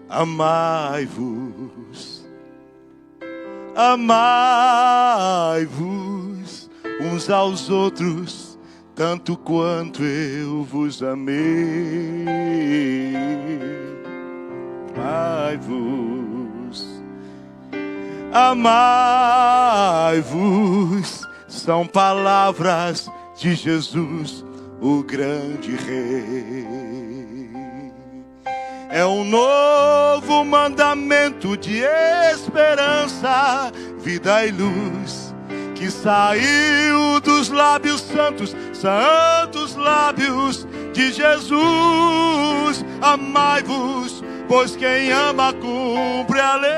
Amai-vos, amai-vos uns aos outros, tanto quanto eu vos amei. Amai-vos, amai-vos, são palavras de Jesus, o grande Rei. É um novo mandamento de esperança, vida e luz, que saiu dos lábios santos, santos lábios de Jesus. Amai-vos, pois quem ama cumpre a lei.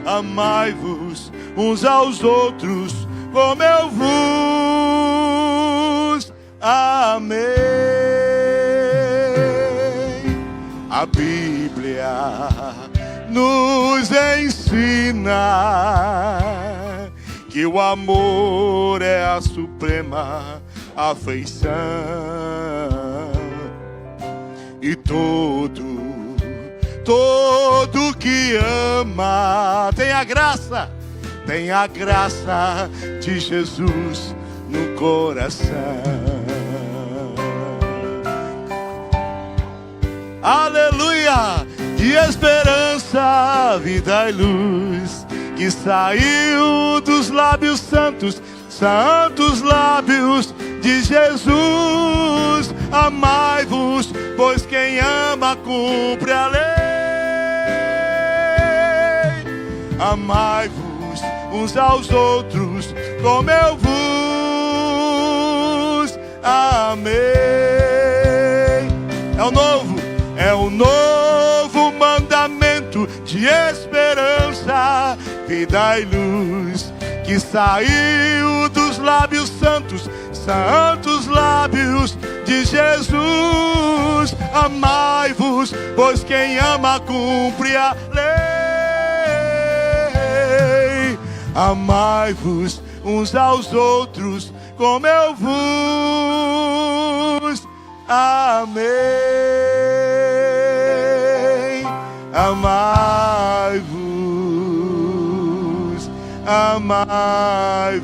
Amai-vos uns aos outros, como eu vos amei. A Bíblia nos ensina que o amor é a suprema afeição, e todo que ama tem a graça de Jesus no coração. Aleluia! De esperança, vida e luz, que saiu dos lábios santos, santos lábios de Jesus. Amai-vos, pois quem ama cumpre a lei. Amai-vos uns aos outros, como eu vos amei. É um novo mandamento de esperança, vida e luz, que saiu dos lábios santos, santos lábios de Jesus. Amai-vos, pois quem ama cumpre a lei. Amai-vos uns aos outros, como eu vos amei. Amai-vos, amai-vos,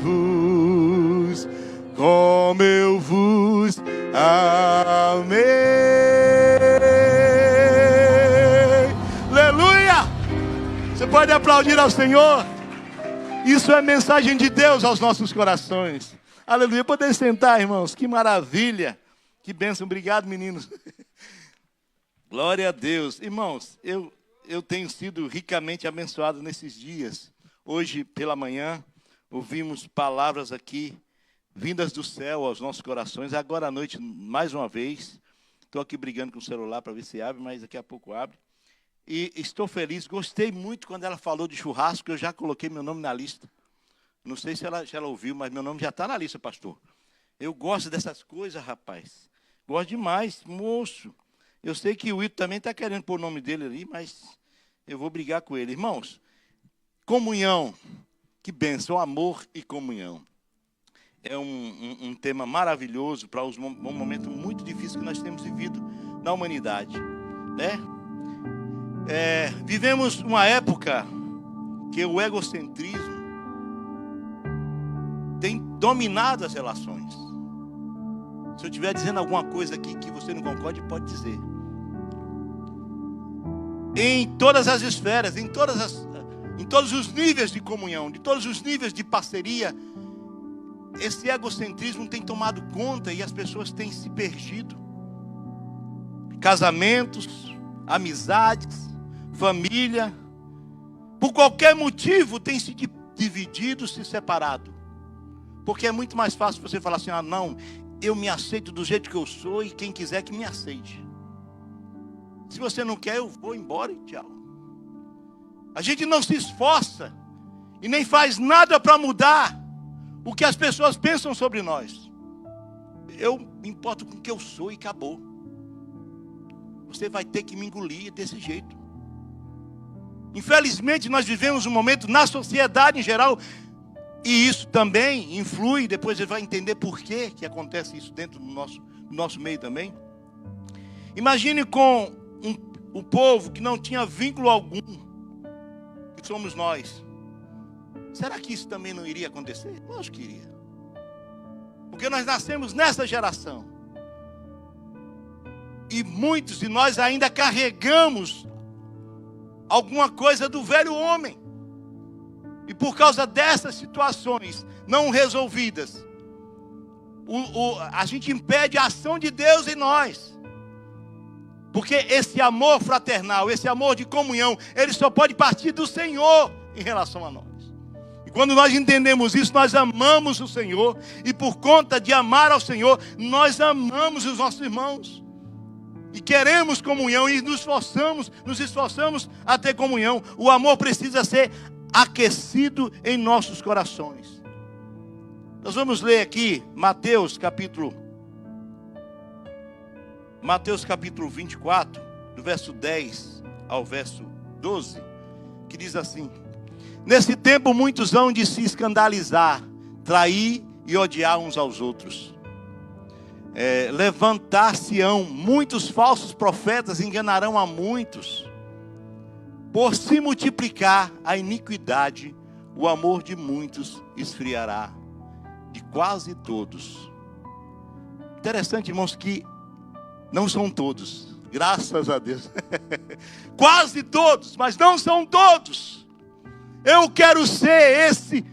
como eu vos amei. Aleluia! Você pode aplaudir ao Senhor? Isso é mensagem de Deus aos nossos corações. Aleluia! Podem sentar, irmãos. Que maravilha! Que bênção. Obrigado, meninos. Glória a Deus. Irmãos, eu tenho sido ricamente abençoado nesses dias. Hoje, pela manhã, ouvimos palavras aqui, vindas do céu aos nossos corações. Agora à noite, mais uma vez, estou aqui brigando com o celular para ver se abre, mas daqui a pouco abre. E estou feliz, gostei muito quando ela falou de churrasco, eu já coloquei meu nome na lista. Não sei se ela ouviu, mas meu nome já está na lista, pastor. Eu gosto dessas coisas, rapaz. Gosto demais, moço. Eu sei que o Ito também está querendo pôr o nome dele ali, mas eu vou brigar com ele. Irmãos, comunhão, que bênção, amor e comunhão. É um tema maravilhoso para um momento muito difícil que nós temos vivido na humanidade, né? Vivemos uma época que o egocentrismo tem dominado as relações. Se eu estiver dizendo alguma coisa aqui que você não concorde, pode dizer. Em todas as esferas, em todos os níveis de comunhão, de todos os níveis de parceria, esse egocentrismo tem tomado conta e as pessoas têm se perdido. Casamentos, amizades, família, por qualquer motivo tem se dividido, se separado. Porque é muito mais fácil você falar assim, não, eu me aceito do jeito que eu sou e quem quiser que me aceite. Se você não quer, eu vou embora e tchau. A gente não se esforça e nem faz nada para mudar o que as pessoas pensam sobre nós. Eu me importo com o que eu sou e acabou. Você vai ter que me engolir desse jeito. Infelizmente, nós vivemos um momento na sociedade em geral, e isso também influi, depois você vai entender por que acontece isso dentro do nosso meio também. Imagine com o povo que não tinha vínculo algum, que somos nós. Será que isso também não iria acontecer? Eu acho que iria. Porque nós nascemos nessa geração. E muitos de nós ainda carregamos alguma coisa do velho homem. E por causa dessas situações não resolvidas, a gente impede a ação de Deus em nós. Porque esse amor fraternal, esse amor de comunhão, ele só pode partir do Senhor em relação a nós. E quando nós entendemos isso, nós amamos o Senhor. E por conta de amar ao Senhor, nós amamos os nossos irmãos. E queremos comunhão e nos esforçamos a ter comunhão. O amor precisa ser aquecido em nossos corações. Nós vamos ler aqui Mateus capítulo 24, do verso 10 ao verso 12, que diz assim: nesse tempo muitos hão de se escandalizar, trair e odiar uns aos outros. Levantar-se-ão muitos falsos profetas, enganarão a muitos. Por se multiplicar a iniquidade, o amor de muitos esfriará, de quase todos. Interessante, irmãos, que não são todos, graças a Deus. Quase todos, mas não são todos. Eu quero ser esse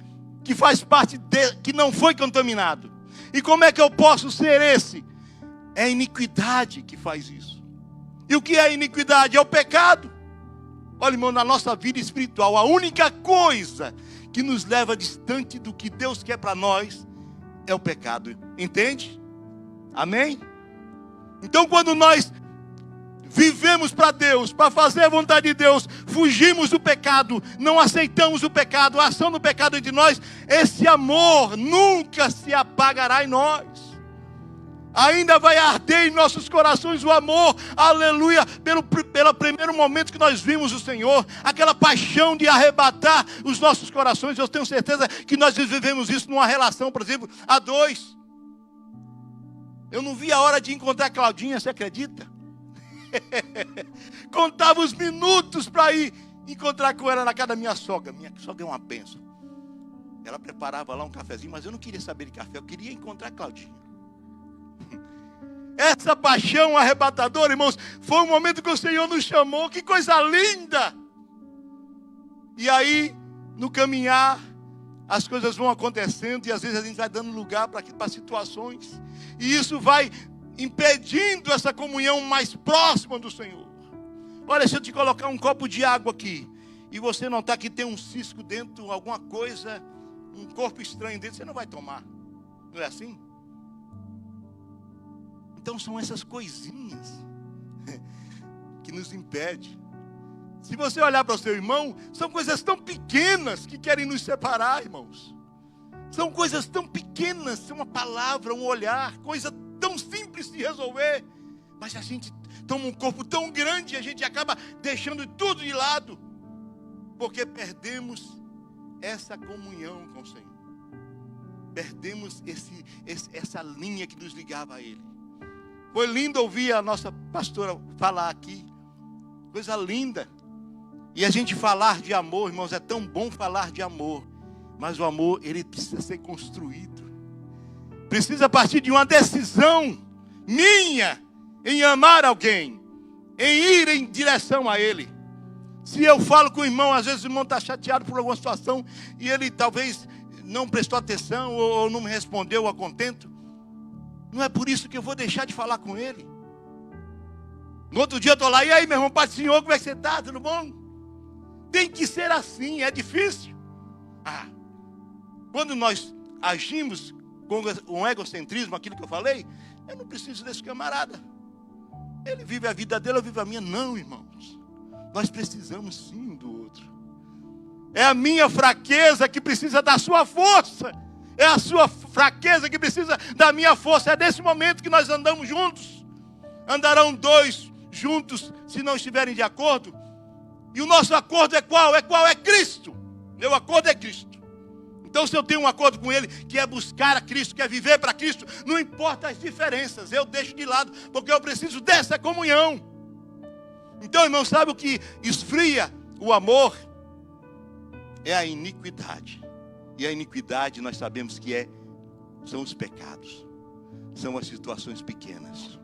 que faz parte que não foi contaminado. E como é que eu posso ser esse? É a iniquidade que faz isso. E o que é a iniquidade? É o pecado. Olha, irmão, na nossa vida espiritual, a única coisa que nos leva distante do que Deus quer para nós é o pecado. Entende? Amém? Então, quando nós vivemos para Deus, para fazer a vontade de Deus, fugimos do pecado, não aceitamos o pecado, a ação do pecado entre nós, esse amor nunca se apagará em nós. Ainda vai arder em nossos corações o amor, aleluia, pelo primeiro momento que nós vimos o Senhor, aquela paixão de arrebatar os nossos corações. Eu tenho certeza que nós vivemos isso numa relação, por exemplo, a dois. Eu não vi a hora de encontrar a Claudinha, você acredita? Contava os minutos para ir encontrar com ela na casa da minha sogra. Minha sogra é uma bênção. Ela preparava lá um cafezinho, mas eu não queria saber de café, eu queria encontrar a Claudinha. Essa paixão arrebatadora, irmãos, foi o momento que o Senhor nos chamou. Que coisa linda! E aí, no caminhar, as coisas vão acontecendo e às vezes a gente vai dando lugar para situações. E isso vai impedindo essa comunhão mais próxima do Senhor. Olha, se eu te colocar um copo de água aqui e você notar que tem um cisco dentro, alguma coisa, um corpo estranho dentro, você não vai tomar. Não é assim? Então são essas coisinhas que nos impedem. Se você olhar para o seu irmão, são coisas tão pequenas que querem nos separar, irmãos. São coisas tão pequenas, uma palavra, um olhar, coisa tão simples de resolver. Mas a gente toma um corpo tão grande e a gente acaba deixando tudo de lado. Porque perdemos essa comunhão com o Senhor. Perdemos essa linha que nos ligava a Ele. Foi lindo ouvir a nossa pastora falar aqui. Coisa linda. E a gente falar de amor, irmãos, é tão bom falar de amor. Mas o amor, ele precisa ser construído. Precisa partir de uma decisão minha em amar alguém. Em ir em direção a ele. Se eu falo com o irmão, às vezes o irmão está chateado por alguma situação e ele talvez não prestou atenção ou não me respondeu a contento. Não é por isso que eu vou deixar de falar com ele. No outro dia eu estou lá, e aí, meu irmão, Pai do Senhor, como é que você está? Tudo bom? Tem que ser assim, é difícil. Quando nós agimos com um egocentrismo, aquilo que eu falei, eu não preciso desse camarada. Ele vive a vida dele, eu vivo a minha. Não, irmãos. Nós precisamos sim um do outro. É a minha fraqueza que precisa da sua força. É a sua fraqueza que precisa da minha força. É nesse momento que nós andamos juntos. Andarão dois juntos se não estiverem de acordo. E o nosso acordo é qual? É Cristo. Meu acordo é Cristo. Então, se eu tenho um acordo com Ele, que é buscar a Cristo, que é viver para Cristo, não importa as diferenças, eu deixo de lado, porque eu preciso dessa comunhão. Então, irmão, sabe o que esfria o amor? É a iniquidade. E a iniquidade nós sabemos que são os pecados, são as situações pequenas.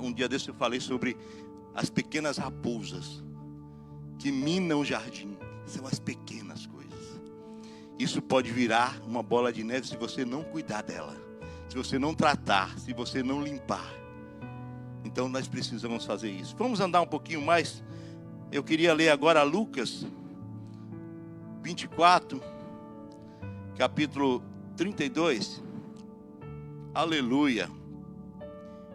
Um dia desse eu falei sobre as pequenas raposas que minam o jardim. São as pequenas coisas. Isso pode virar uma bola de neve se você não cuidar dela, se você não tratar, se você não limpar. Então nós precisamos fazer isso. Vamos andar um pouquinho mais. Eu queria ler agora Lucas 24, capítulo 32. Aleluia.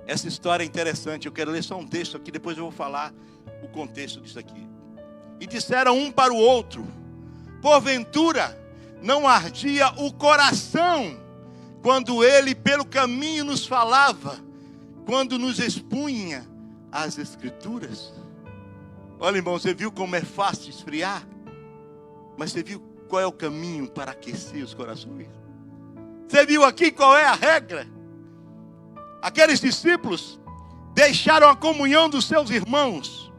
Essa história é interessante. Eu quero ler só um texto aqui, depois eu vou falar o contexto disso aqui. E disseram um para o outro: porventura não ardia o coração quando ele pelo caminho nos falava, quando nos expunha as Escrituras? Olha, irmão, você viu como é fácil esfriar? Mas você viu qual é o caminho para aquecer os corações? Você viu aqui qual é a regra? Aqueles discípulos deixaram a comunhão dos seus irmãos,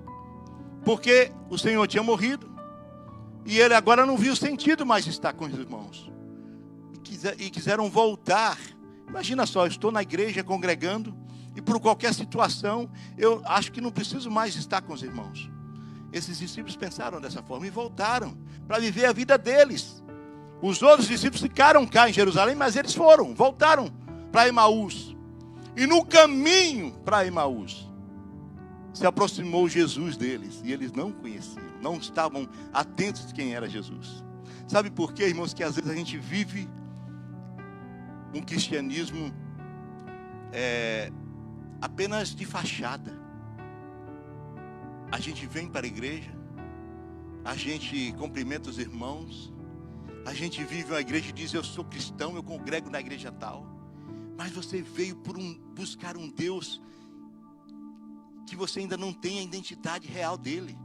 porque o Senhor tinha morrido, e ele agora não viu sentido mais estar com os irmãos. E quiseram voltar. Imagina só, eu estou na igreja congregando, e por qualquer situação, eu acho que não preciso mais estar com os irmãos. Esses discípulos pensaram dessa forma e voltaram para viver a vida deles. Os outros discípulos ficaram cá em Jerusalém, mas eles voltaram para Emaús. E no caminho para Emaús, se aproximou Jesus deles, e eles não conheciam, não estavam atentos de quem era Jesus. Sabe por quê, irmãos, que às vezes a gente vive um cristianismo apenas de fachada. A gente vem para a igreja, a gente cumprimenta os irmãos, a gente vive uma igreja e diz: eu sou cristão, eu congrego na igreja tal. Mas você veio buscar um Deus que você ainda não tem a identidade real dele.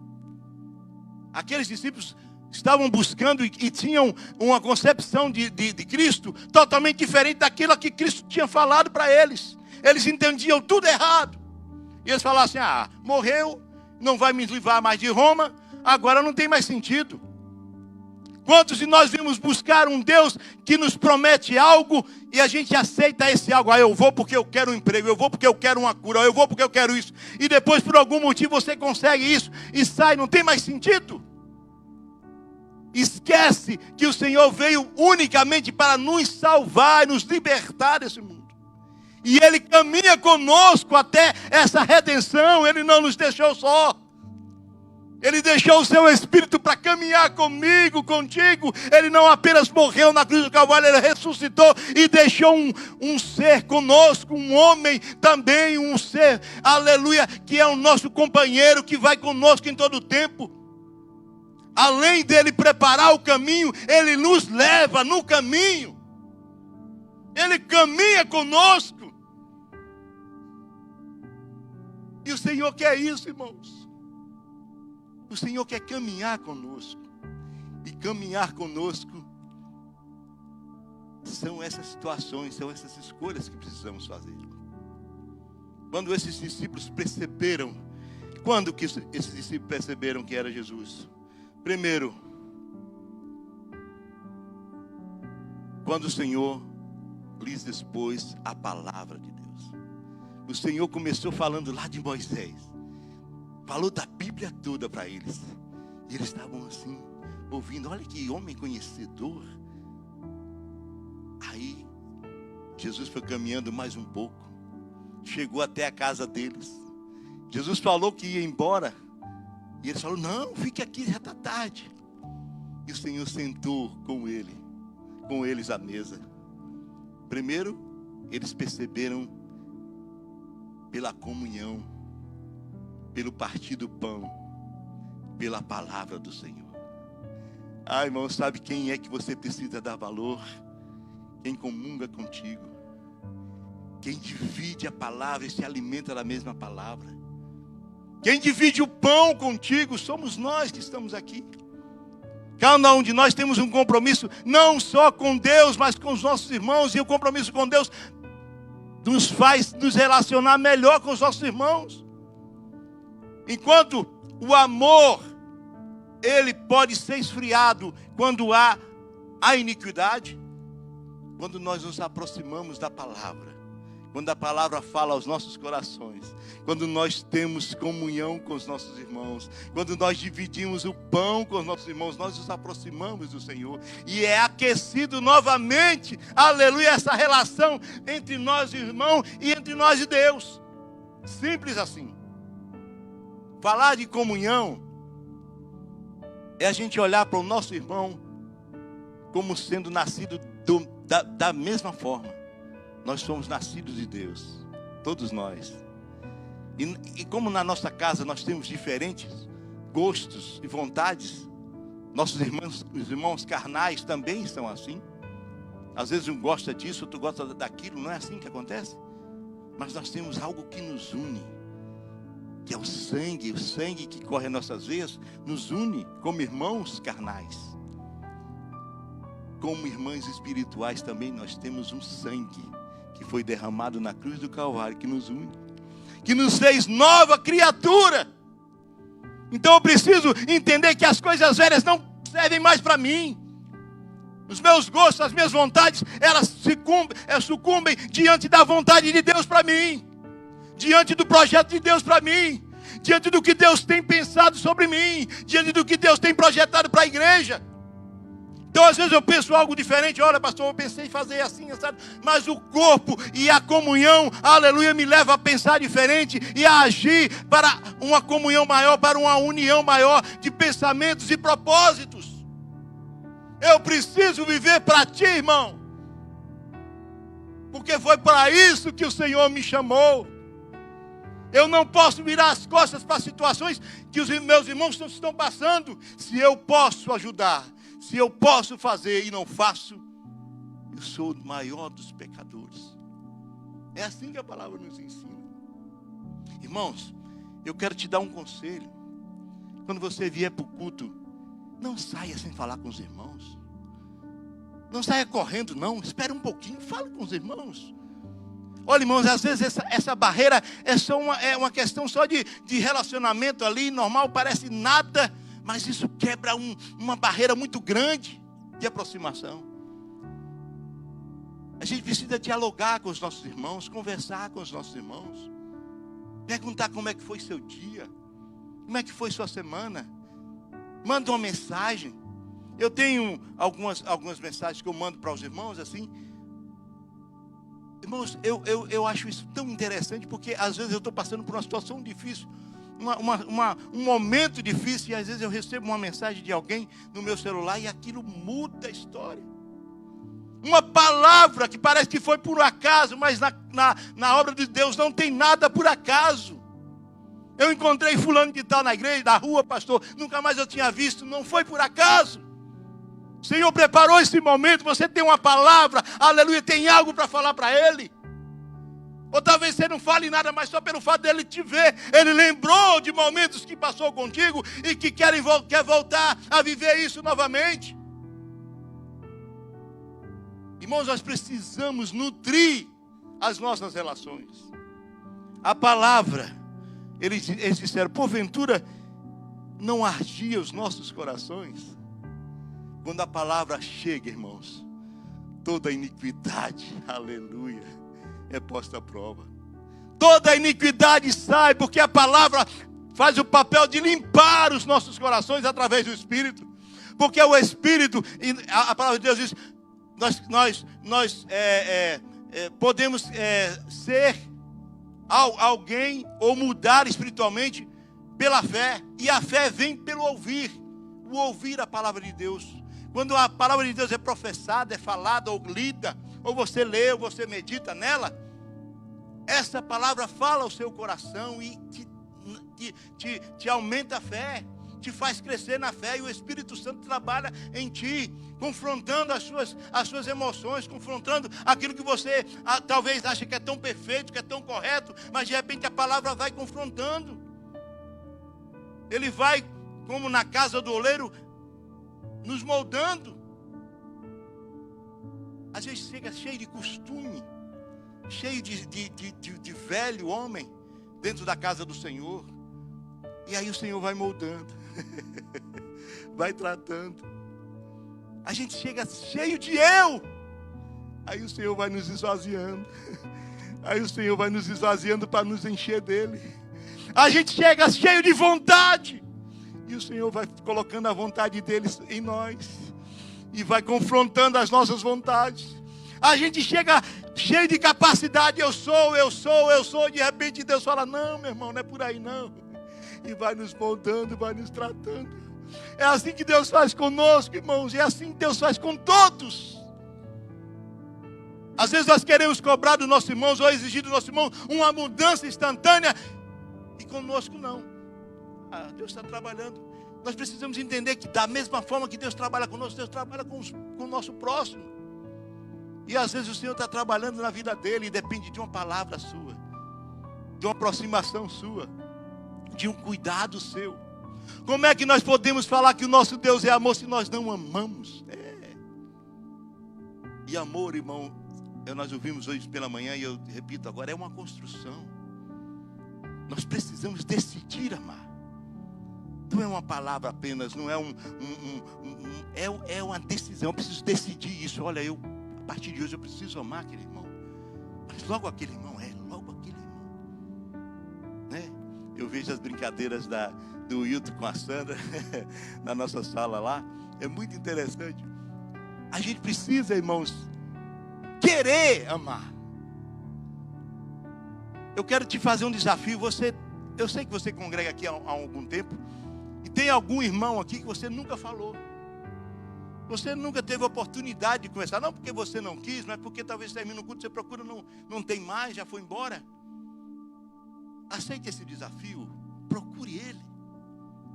Aqueles discípulos estavam buscando e tinham uma concepção de Cristo totalmente diferente daquilo que Cristo tinha falado para eles. Eles entendiam tudo errado. E eles falavam assim: morreu, não vai me livrar mais de Roma, agora não tem mais sentido. Quantos de nós vimos buscar um Deus que nos promete algo e a gente aceita esse algo? Eu vou porque eu quero um emprego, eu vou porque eu quero uma cura, eu vou porque eu quero isso. E depois, por algum motivo, você consegue isso e sai, não tem mais sentido. Esquece que o Senhor veio unicamente para nos salvar, nos libertar desse mundo. E Ele caminha conosco até essa redenção. Ele não nos deixou só. Ele deixou o seu Espírito para caminhar comigo, contigo. Ele não apenas morreu na cruz do Calvário, Ele ressuscitou e deixou um ser conosco, um homem também, um ser, aleluia, que é o nosso companheiro, que vai conosco em todo o tempo. Além dele preparar o caminho, Ele nos leva no caminho. Ele caminha conosco. E o Senhor quer isso, irmãos. O Senhor quer caminhar conosco. E caminhar conosco são essas situações, são essas escolhas que precisamos fazer. Quando esses discípulos perceberam, quando que esses discípulos perceberam que era Jesus? Primeiro, quando o Senhor lhes expôs a palavra de Deus. O Senhor começou falando lá de Moisés. Falou da Bíblia toda para eles. E eles estavam assim, ouvindo. Olha que homem conhecedor. Aí, Jesus foi caminhando mais um pouco. Chegou até a casa deles. Jesus falou que ia embora. E eles falaram: não, fique aqui, já está tarde. E o Senhor sentou com eles à mesa. Primeiro, eles perceberam pela comunhão, pelo partir do pão, pela palavra do Senhor. Irmão, sabe quem é que você precisa dar valor? Quem comunga contigo, quem divide a palavra e se alimenta da mesma palavra. Quem divide o pão contigo somos nós que estamos aqui. Cada um de nós temos um compromisso, não só com Deus, mas com os nossos irmãos. E o compromisso com Deus nos faz nos relacionar melhor com os nossos irmãos. Enquanto o amor, ele pode ser esfriado quando há a iniquidade, quando nós nos aproximamos da palavra, quando a palavra fala aos nossos corações, quando nós temos comunhão com os nossos irmãos, quando nós dividimos o pão com os nossos irmãos, nós nos aproximamos do Senhor. E é aquecido novamente, aleluia, essa relação entre nós irmãos e entre nós e Deus. Simples assim. Falar de comunhão é a gente olhar para o nosso irmão como sendo nascido da mesma forma. Nós somos nascidos de Deus, todos nós. E como na nossa casa nós temos diferentes gostos e vontades, nossos irmãos, os irmãos carnais também são assim. Às vezes um gosta disso, outro gosta daquilo, não é assim que acontece? Mas nós temos algo que nos une, que é o sangue que corre em nossas veias, nos une como irmãos carnais. Como irmãs espirituais também nós temos um sangue que foi derramado na cruz do Calvário, que nos une, que nos fez nova criatura. Então eu preciso entender que as coisas velhas não servem mais para mim. Os meus gostos, as minhas vontades, elas sucumbem diante da vontade de Deus para mim, diante do projeto de Deus para mim, diante do que Deus tem pensado sobre mim, diante do que Deus tem projetado para a igreja. Então às vezes eu penso algo diferente. Olha, pastor, eu pensei em fazer assim, sabe? Mas o corpo e a comunhão, aleluia, me leva a pensar diferente e a agir para uma comunhão maior, para uma união maior de pensamentos e propósitos. Eu preciso viver para ti, irmão, porque foi para isso que o Senhor me chamou. Eu não posso virar as costas para situações que os meus irmãos estão passando. Se eu posso ajudar, se eu posso fazer e não faço, eu sou o maior dos pecadores. É assim que a palavra nos ensina. Irmãos, eu quero te dar um conselho. Quando você vier para o culto, não saia sem falar com os irmãos. Não saia correndo, não. Espere um pouquinho, fale com os irmãos. Olha, irmãos, às vezes essa barreira é só uma questão só de relacionamento ali, normal, parece nada. Mas isso quebra uma barreira muito grande de aproximação. A gente precisa dialogar com os nossos irmãos, conversar com os nossos irmãos. Perguntar como é que foi seu dia, como é que foi sua semana. Manda uma mensagem. Eu tenho algumas mensagens que eu mando para os irmãos assim. Irmãos, eu acho isso tão interessante, porque às vezes eu estou passando por uma situação difícil. Um momento difícil, e às vezes eu recebo uma mensagem de alguém no meu celular e aquilo muda a história. Uma palavra que parece que foi por acaso, mas na obra de Deus não tem nada por acaso. Eu encontrei fulano de tal na igreja, na rua, pastor, nunca mais eu tinha visto, não foi por acaso. O Senhor preparou esse momento, você tem uma palavra, aleluia, tem algo para falar para ele. Ou talvez você não fale nada, mas só pelo fato dele te ver, ele lembrou de momentos que passou contigo e que quer voltar a viver isso novamente. Irmãos, nós precisamos nutrir as nossas relações. A palavra, eles disseram, porventura não ardia os nossos corações? Quando a palavra chega, irmãos, toda iniquidade, aleluia, é posta à prova. Toda a iniquidade sai, porque a palavra faz o papel de limpar os nossos corações através do Espírito. Porque o Espírito, a palavra de Deus diz, nós podemos ser alguém ou mudar espiritualmente pela fé. E a fé vem pelo ouvir. O ouvir a palavra de Deus. Quando a palavra de Deus é professada, é falada ou lida, ou você lê, ou você medita nela, essa palavra fala ao seu coração e te aumenta a fé, te faz crescer na fé, e o Espírito Santo trabalha em ti, confrontando as suas emoções, confrontando aquilo que você talvez acha que é tão perfeito, que é tão correto, mas de repente a palavra vai confrontando. Ele vai, como na casa do oleiro, nos moldando. Às vezes chega cheio de costume, cheio de velho homem dentro da casa do Senhor. E aí o Senhor vai moldando, vai tratando. A gente chega cheio de eu. Aí o Senhor vai nos esvaziando. Aí o Senhor vai nos esvaziando para nos encher dele. A gente chega cheio de vontade. E o Senhor vai colocando a vontade dele em nós. E vai confrontando as nossas vontades. A gente chega cheio de capacidade. Eu sou. De repente Deus fala, não, meu irmão, não é por aí não. E vai nos moldando, vai nos tratando. É assim que Deus faz conosco, irmãos. É assim que Deus faz com todos. Às vezes nós queremos cobrar dos nossos irmãos ou exigir dos nossos irmãos uma mudança instantânea. E conosco não. Deus está trabalhando. Nós precisamos entender que da mesma forma que Deus trabalha conosco, Deus trabalha com o nosso próximo. E às vezes o Senhor está trabalhando na vida dele e depende de uma palavra sua, de uma aproximação sua, de um cuidado seu. Como é que nós podemos falar que o nosso Deus é amor se nós não amamos? E amor, irmão, nós ouvimos hoje pela manhã e eu repito agora, é uma construção. Nós precisamos decidir amar. Não é uma palavra apenas, não é é uma decisão. Eu preciso decidir isso. Olha, a partir de hoje eu preciso amar aquele irmão. Mas logo aquele irmão, logo aquele irmão. Né? Eu vejo as brincadeiras do Wilton com a Sandra na nossa sala lá. É muito interessante. A gente precisa, irmãos, querer amar. Eu quero te fazer um desafio. Eu sei que você congrega aqui há algum tempo. E tem algum irmão aqui que você nunca falou. Você nunca teve oportunidade de conversar. Não porque você não quis, não é porque talvez termine o culto, você procura, não tem mais, já foi embora. Aceite esse desafio. Procure ele.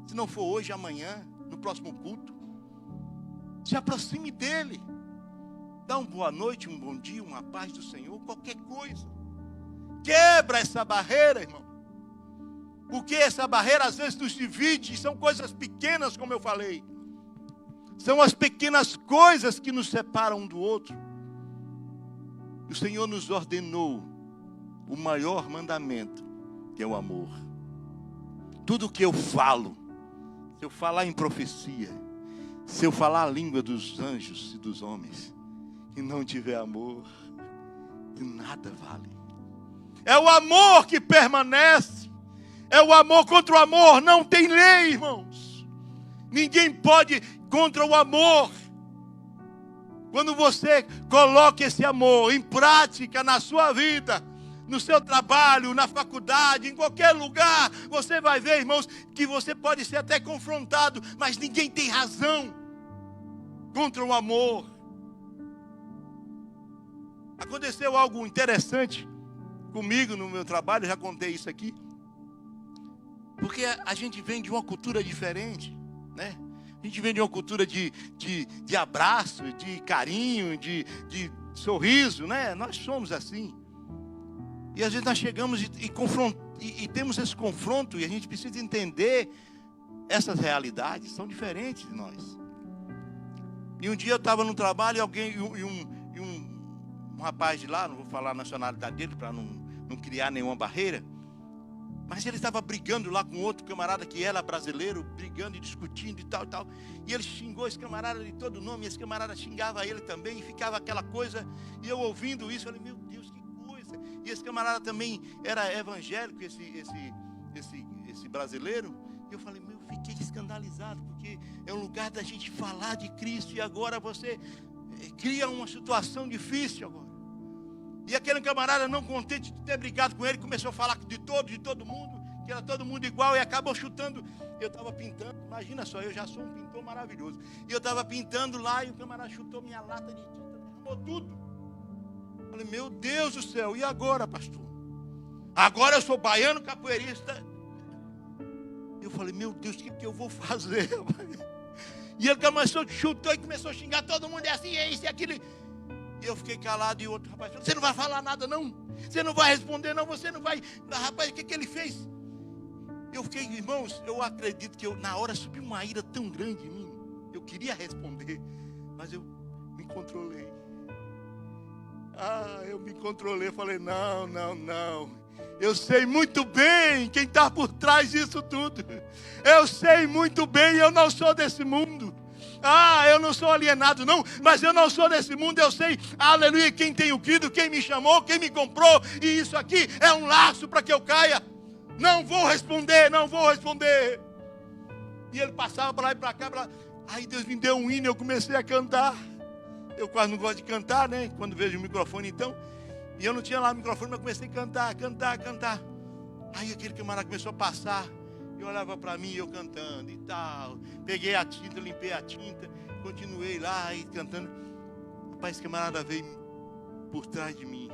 Se não for hoje, amanhã, no próximo culto. Se aproxime dele. Dá uma boa noite, um bom dia, uma paz do Senhor, qualquer coisa. Quebra essa barreira, irmão. Porque essa barreira às vezes nos divide. São coisas pequenas, como eu falei. São as pequenas coisas que nos separam um do outro. O Senhor nos ordenou o maior mandamento, que é o amor. Tudo que eu falo, se eu falar em profecia, se eu falar a língua dos anjos e dos homens, e não tiver amor, de nada vale. É o amor que permanece. É o amor. Contra o amor não tem lei, irmãos. Ninguém pode contra o amor. Quando você coloca esse amor em prática na sua vida, no seu trabalho, na faculdade, em qualquer lugar, você vai ver, irmãos, que você pode ser até confrontado, mas ninguém tem razão contra o amor. Aconteceu algo interessante comigo no meu trabalho, já contei isso aqui. Porque a gente vem de uma cultura diferente, né? A gente vem de uma cultura de abraço, de carinho, de sorriso, né? Nós somos assim. E às vezes nós chegamos e temos esse confronto e a gente precisa entender essas realidades, são diferentes de nós. E um dia eu estava no trabalho e um rapaz de lá, não vou falar a nacionalidade dele para não criar nenhuma barreira, mas ele estava brigando lá com outro camarada que era brasileiro, brigando e discutindo e tal. E ele xingou esse camarada de todo nome, e esse camarada xingava ele também, e ficava aquela coisa. E eu ouvindo isso, falei, meu Deus, que coisa. E esse camarada também era evangélico, esse brasileiro. E eu falei, fiquei escandalizado, porque é um lugar da gente falar de Cristo, e agora você cria uma situação difícil agora. E aquele camarada, não contente de ter brigado com ele, começou a falar de todo mundo, que era todo mundo igual, e acabou chutando. Eu estava pintando, imagina só, eu já sou um pintor maravilhoso. E eu estava pintando lá, e o camarada chutou minha lata de tinta, derramou tudo. Falei, meu Deus do céu, e agora, pastor? Agora eu sou baiano, capoeirista. Eu falei, meu Deus, o que eu vou fazer? E ele começou, chutou e começou a xingar todo mundo, é assim, é isso, é aquilo. E eu fiquei calado, e o outro rapaz falou, você não vai falar nada não? Você não vai responder não? Você não vai... Rapaz, o que ele fez? Eu fiquei, irmãos, eu acredito que na hora subiu uma ira tão grande em mim. Eu queria responder, mas eu me controlei. Eu me controlei, falei, não. Eu sei muito bem quem está por trás disso tudo. Eu sei muito bem, eu não sou desse mundo. Eu não sou alienado não, mas eu não sou desse mundo. Eu sei, aleluia, quem tenho crido, quem me chamou, quem me comprou. E isso aqui é um laço para que eu caia. Não vou responder. E ele passava para lá e para cá. Aí Deus me deu um hino e eu comecei a cantar. Eu quase não gosto de cantar, né? Quando vejo o microfone então. E eu não tinha lá o microfone, mas comecei a cantar. Aí aquele camarada começou a passar. E olhava para mim, eu cantando e tal. Peguei a tinta, limpei a tinta. Continuei lá e cantando. Rapaz, esse camarada veio por trás de mim.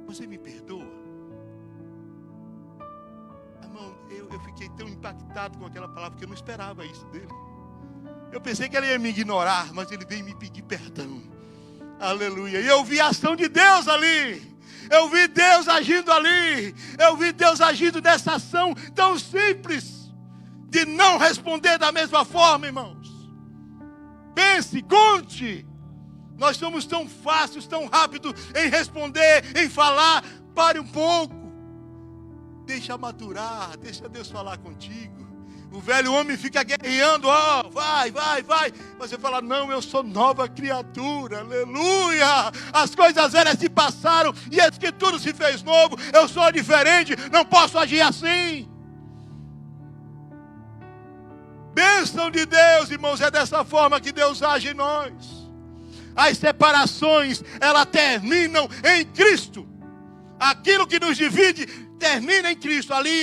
Você me perdoa? Irmão, eu fiquei tão impactado com aquela palavra que eu não esperava isso dele. Eu pensei que ele ia me ignorar, mas ele veio me pedir perdão. Aleluia. E eu vi a ação de Deus ali. Eu vi Deus agindo ali. Eu vi Deus agindo nessa ação tão simples de não responder da mesma forma, irmãos. Pense, conte. Nós somos tão fáceis, tão rápidos em responder, em falar. Pare um pouco. Deixa maturar, deixa Deus falar contigo. O velho homem fica guerreando, vai. Você fala, não, eu sou nova criatura, aleluia. As coisas velhas se passaram e eis que tudo se fez novo. Eu sou diferente, não posso agir assim. Bênção de Deus, irmãos, é dessa forma que Deus age em nós. As separações, elas terminam em Cristo. Aquilo que nos divide, termina em Cristo. Ali,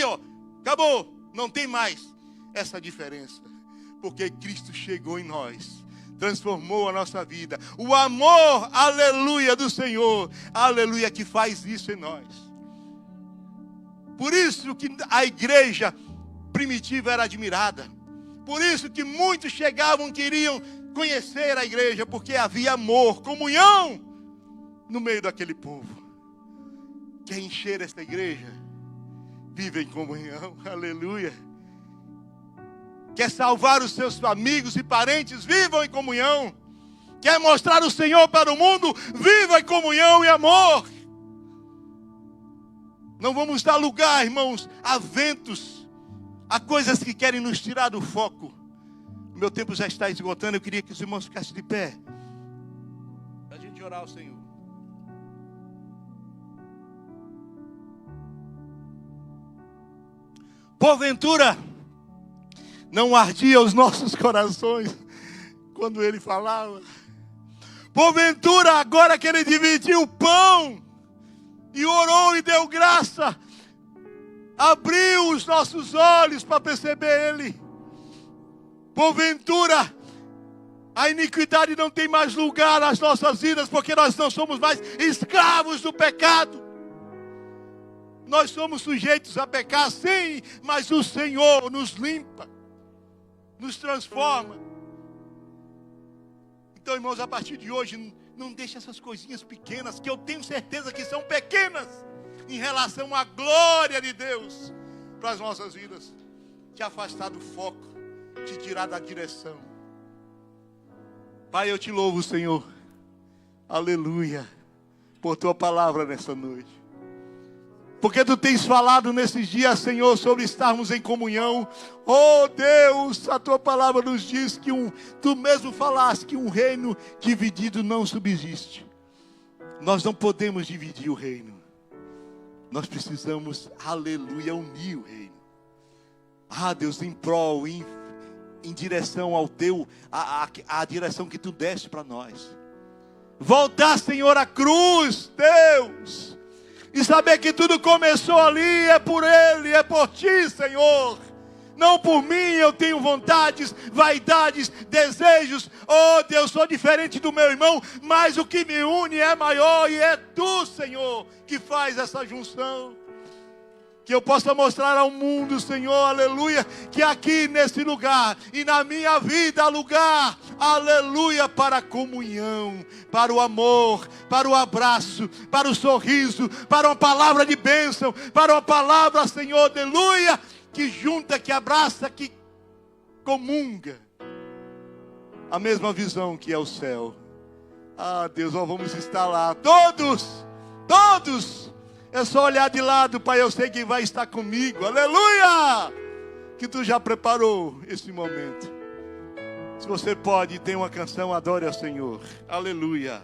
acabou, não tem mais essa diferença, porque Cristo chegou em nós, transformou a nossa vida. O amor, aleluia, do Senhor, aleluia, que faz isso em nós. Por isso que a igreja primitiva era admirada. Por isso que muitos chegavam, queriam conhecer a igreja, porque havia amor, comunhão no meio daquele povo. Quer encher esta igreja? Vive em comunhão, aleluia. Quer salvar os seus amigos e parentes? Vivam em comunhão. Quer mostrar o Senhor para o mundo? Viva em comunhão e amor. Não vamos dar lugar, irmãos, a ventos, a coisas que querem nos tirar do foco. O meu tempo já está esgotando. Eu queria que os irmãos ficassem de pé para a gente orar ao Senhor. Porventura não ardia os nossos corações quando ele falava. Porventura, agora que ele dividiu o pão e orou e deu graça, abriu os nossos olhos para perceber ele. Porventura, a iniquidade não tem mais lugar nas nossas vidas, porque nós não somos mais escravos do pecado. Nós somos sujeitos a pecar, sim, mas o Senhor nos limpa, nos transforma. Então, irmãos, a partir de hoje, não deixe essas coisinhas pequenas, que eu tenho certeza que são pequenas, em relação à glória de Deus para as nossas vidas, te afastar do foco, te tirar da direção. Pai, eu te louvo, Senhor, aleluia, por tua palavra nessa noite. Porque tu tens falado nesses dias, Senhor, sobre estarmos em comunhão. Oh Deus, a tua palavra nos diz que tu mesmo falaste que um reino dividido não subsiste. Nós não podemos dividir o reino. Nós precisamos, aleluia, unir o reino. Deus, em prol, em direção ao a direção que tu deste para nós. Voltar, Senhor, à cruz, Deus. E saber que tudo começou ali, é por Ele, é por Ti, Senhor. Não por mim, eu tenho vontades, vaidades, desejos. Oh Deus, sou diferente do meu irmão, mas o que me une é maior e é Tu, Senhor, que faz essa junção. Que eu possa mostrar ao mundo, Senhor, aleluia, que aqui nesse lugar e na minha vida há lugar, aleluia, para a comunhão, para o amor, para o abraço, para o sorriso, para uma palavra de bênção, para uma palavra, Senhor, aleluia, que junta, que abraça, que comunga a mesma visão que é o céu. Ah, Deus, nós vamos estar lá. Todos. É só olhar de lado, Pai, eu sei que vai estar comigo. Aleluia! Que Tu já preparou esse momento. Se você pode, tem uma canção, adore ao Senhor. Aleluia.